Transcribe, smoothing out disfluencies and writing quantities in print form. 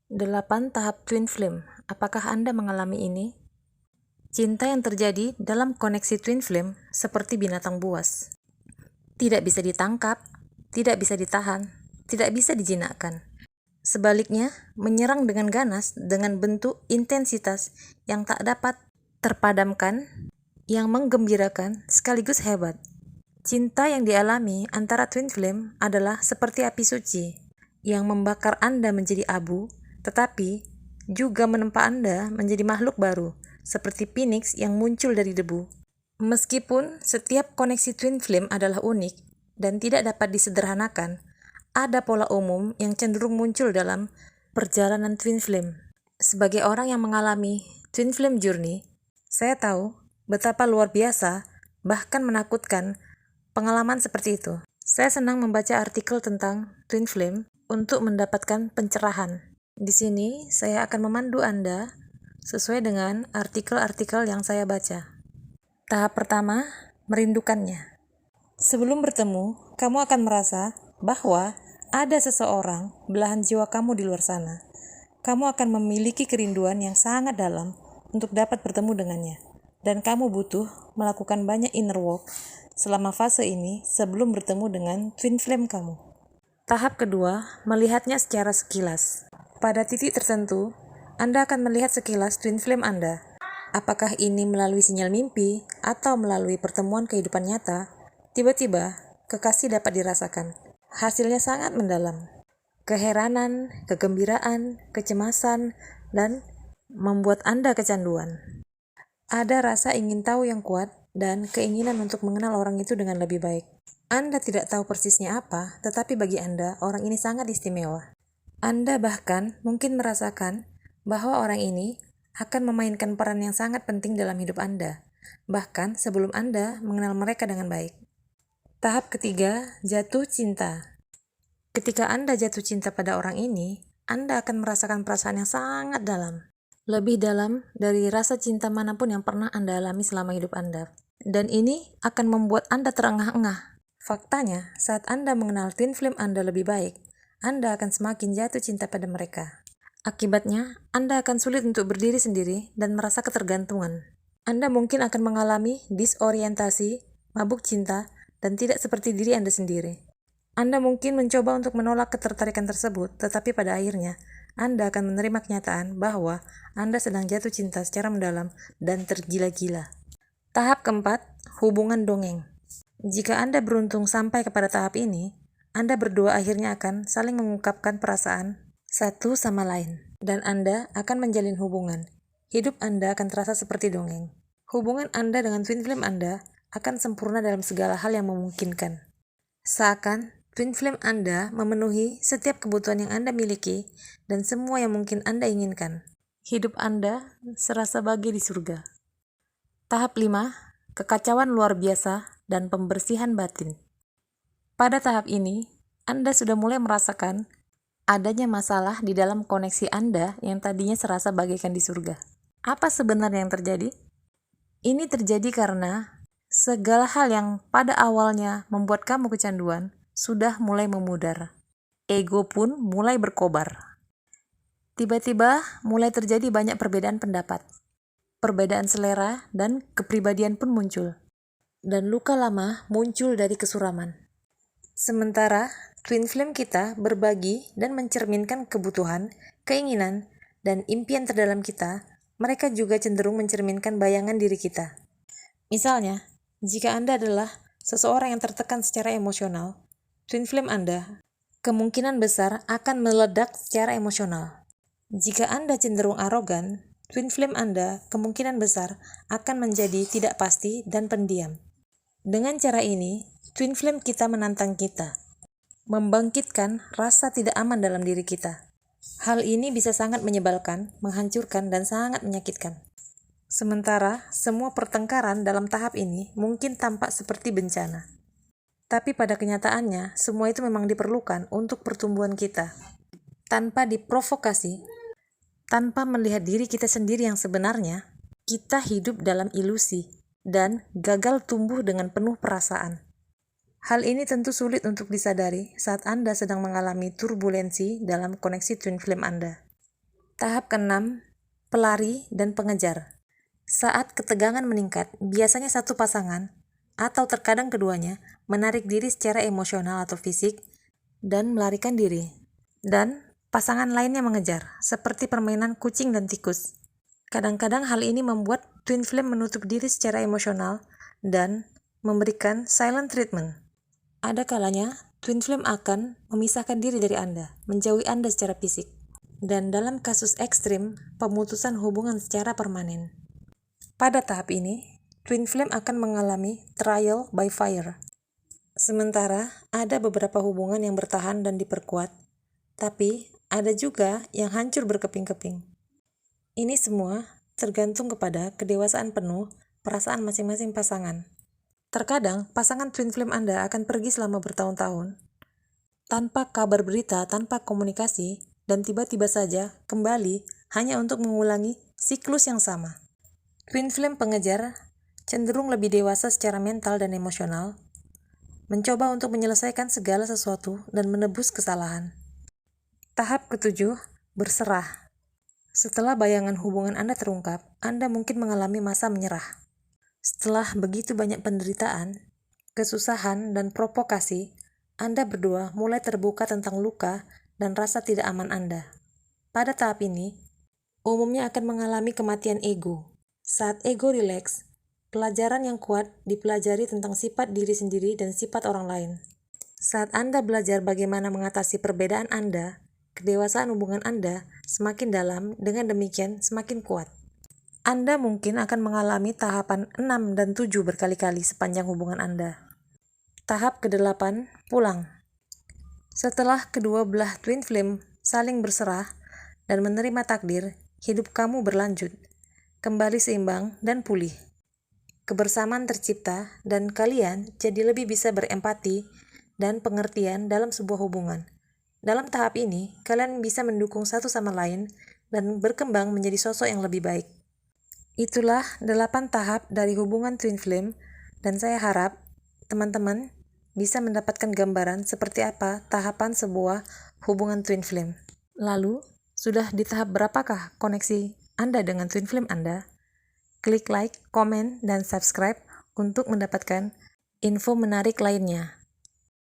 8 tahap twin flame. Apakah Anda mengalami ini? Cinta yang terjadi dalam koneksi twin flame seperti binatang buas. Tidak bisa ditangkap, tidak bisa ditahan, tidak bisa dijinakkan. Sebaliknya, menyerang dengan ganas dengan bentuk intensitas yang tak dapat terpadamkan, yang menggembirakan sekaligus hebat. Cinta yang dialami antara twin flame adalah seperti api suci yang membakar Anda menjadi abu, tetapi juga menempa Anda menjadi makhluk baru, seperti Phoenix yang muncul dari debu. Meskipun setiap koneksi twin flame adalah unik dan tidak dapat disederhanakan, ada pola umum yang cenderung muncul dalam perjalanan twin flame. Sebagai orang yang mengalami twin flame journey, saya tahu betapa luar biasa, bahkan menakutkan, pengalaman seperti itu. Saya senang membaca artikel tentang twin flame untuk mendapatkan pencerahan. Di sini, saya akan memandu Anda sesuai dengan artikel-artikel yang saya baca. Tahap pertama, merindukannya. Sebelum bertemu, kamu akan merasa bahwa ada seseorang belahan jiwa kamu di luar sana. Kamu akan memiliki kerinduan yang sangat dalam untuk dapat bertemu dengannya. Dan kamu butuh melakukan banyak inner work selama fase ini sebelum bertemu dengan twin flame kamu. Tahap kedua, melihatnya secara sekilas. Pada titik tertentu, Anda akan melihat sekilas twin flame Anda. Apakah ini melalui sinyal mimpi atau melalui pertemuan kehidupan nyata? Tiba-tiba, kekasih dapat dirasakan. Hasilnya sangat mendalam. Keheranan, kegembiraan, kecemasan, dan membuat Anda kecanduan. Ada rasa ingin tahu yang kuat dan keinginan untuk mengenal orang itu dengan lebih baik. Anda tidak tahu persisnya apa, tetapi bagi Anda, orang ini sangat istimewa. Anda bahkan mungkin merasakan bahwa orang ini akan memainkan peran yang sangat penting dalam hidup Anda, bahkan sebelum Anda mengenal mereka dengan baik. Tahap ketiga, jatuh cinta. Ketika Anda jatuh cinta pada orang ini, Anda akan merasakan perasaan yang sangat dalam. Lebih dalam dari rasa cinta manapun yang pernah Anda alami selama hidup Anda. Dan ini akan membuat Anda terengah-engah. Faktanya, saat Anda mengenal twin flame Anda lebih baik, Anda akan semakin jatuh cinta pada mereka. Akibatnya, Anda akan sulit untuk berdiri sendiri dan merasa ketergantungan. Anda mungkin akan mengalami disorientasi, mabuk cinta, dan tidak seperti diri Anda sendiri. Anda mungkin mencoba untuk menolak ketertarikan tersebut, tetapi pada akhirnya, Anda akan menerima kenyataan bahwa Anda sedang jatuh cinta secara mendalam dan tergila-gila. Tahap keempat, hubungan dongeng. Jika Anda beruntung sampai kepada tahap ini, Anda berdua akhirnya akan saling mengungkapkan perasaan satu sama lain, dan Anda akan menjalin hubungan. Hidup Anda akan terasa seperti dongeng. Hubungan Anda dengan twin flame Anda akan sempurna dalam segala hal yang memungkinkan. Seakan twin flame Anda memenuhi setiap kebutuhan yang Anda miliki dan semua yang mungkin Anda inginkan. Hidup Anda serasa bahagia di surga. Tahap 5, kekacauan luar biasa dan pembersihan batin. Pada tahap ini, Anda sudah mulai merasakan adanya masalah di dalam koneksi Anda yang tadinya serasa bagaikan di surga. Apa sebenarnya yang terjadi? Ini terjadi karena segala hal yang pada awalnya membuat kamu kecanduan sudah mulai memudar. Ego pun mulai berkobar. Tiba-tiba mulai terjadi banyak perbedaan pendapat. Perbedaan selera dan kepribadian pun muncul. Dan luka lama muncul dari kesuraman. Sementara twin flame kita berbagi dan mencerminkan kebutuhan, keinginan, dan impian terdalam kita, mereka juga cenderung mencerminkan bayangan diri kita. Misalnya, jika Anda adalah seseorang yang tertekan secara emosional, twin flame Anda kemungkinan besar akan meledak secara emosional. Jika Anda cenderung arogan, twin flame Anda kemungkinan besar akan menjadi tidak pasti dan pendiam. Dengan cara ini, twin flame kita menantang kita, membangkitkan rasa tidak aman dalam diri kita. Hal ini bisa sangat menyebalkan, menghancurkan, dan sangat menyakitkan. Sementara, semua pertengkaran dalam tahap ini mungkin tampak seperti bencana. Tapi pada kenyataannya, semua itu memang diperlukan untuk pertumbuhan kita. Tanpa diprovokasi, tanpa melihat diri kita sendiri yang sebenarnya, kita hidup dalam ilusi dan gagal tumbuh dengan penuh perasaan. Hal ini tentu sulit untuk disadari saat Anda sedang mengalami turbulensi dalam koneksi twin flame Anda. Tahap ke-6, pelari dan pengejar. Saat ketegangan meningkat, biasanya satu pasangan, atau terkadang keduanya, menarik diri secara emosional atau fisik dan melarikan diri. Dan pasangan lainnya mengejar, seperti permainan kucing dan tikus. Kadang-kadang hal ini membuat twin flame menutup diri secara emosional dan memberikan silent treatment. Ada kalanya, twin flame akan memisahkan diri dari Anda, menjauhi Anda secara fisik. Dan dalam kasus ekstrim, pemutusan hubungan secara permanen. Pada tahap ini, twin flame akan mengalami trial by fire. Sementara ada beberapa hubungan yang bertahan dan diperkuat, tapi ada juga yang hancur berkeping-keping. Ini semua tergantung kepada kedewasaan penuh perasaan masing-masing pasangan. Terkadang, pasangan twin flame Anda akan pergi selama bertahun-tahun, tanpa kabar berita, tanpa komunikasi, dan tiba-tiba saja kembali hanya untuk mengulangi siklus yang sama. Twin flame pengejar cenderung lebih dewasa secara mental dan emosional, mencoba untuk menyelesaikan segala sesuatu dan menebus kesalahan. Tahap ke-7, berserah. Setelah bayangan hubungan Anda terungkap, Anda mungkin mengalami masa menyerah. Setelah begitu banyak penderitaan, kesusahan, dan provokasi, Anda berdua mulai terbuka tentang luka dan rasa tidak aman Anda. Pada tahap ini, umumnya akan mengalami kematian ego. Saat ego rileks, pelajaran yang kuat dipelajari tentang sifat diri sendiri dan sifat orang lain. Saat Anda belajar bagaimana mengatasi perbedaan Anda, kedewasaan hubungan Anda semakin dalam, dengan demikian semakin kuat. Anda mungkin akan mengalami tahapan 6 dan 7 berkali-kali sepanjang hubungan Anda. Tahap ke-8, pulang. Setelah kedua belah twin flame saling berserah dan menerima takdir, hidup kamu berlanjut, kembali seimbang dan pulih. Kebersamaan tercipta dan kalian jadi lebih bisa berempati dan pengertian dalam sebuah hubungan. Dalam tahap ini, kalian bisa mendukung satu sama lain dan berkembang menjadi sosok yang lebih baik. Itulah 8 tahap dari hubungan twin flame, dan saya harap teman-teman bisa mendapatkan gambaran seperti apa tahapan sebuah hubungan twin flame. Lalu, sudah di tahap berapakah koneksi Anda dengan twin flame Anda? Klik like, komen, dan subscribe untuk mendapatkan info menarik lainnya.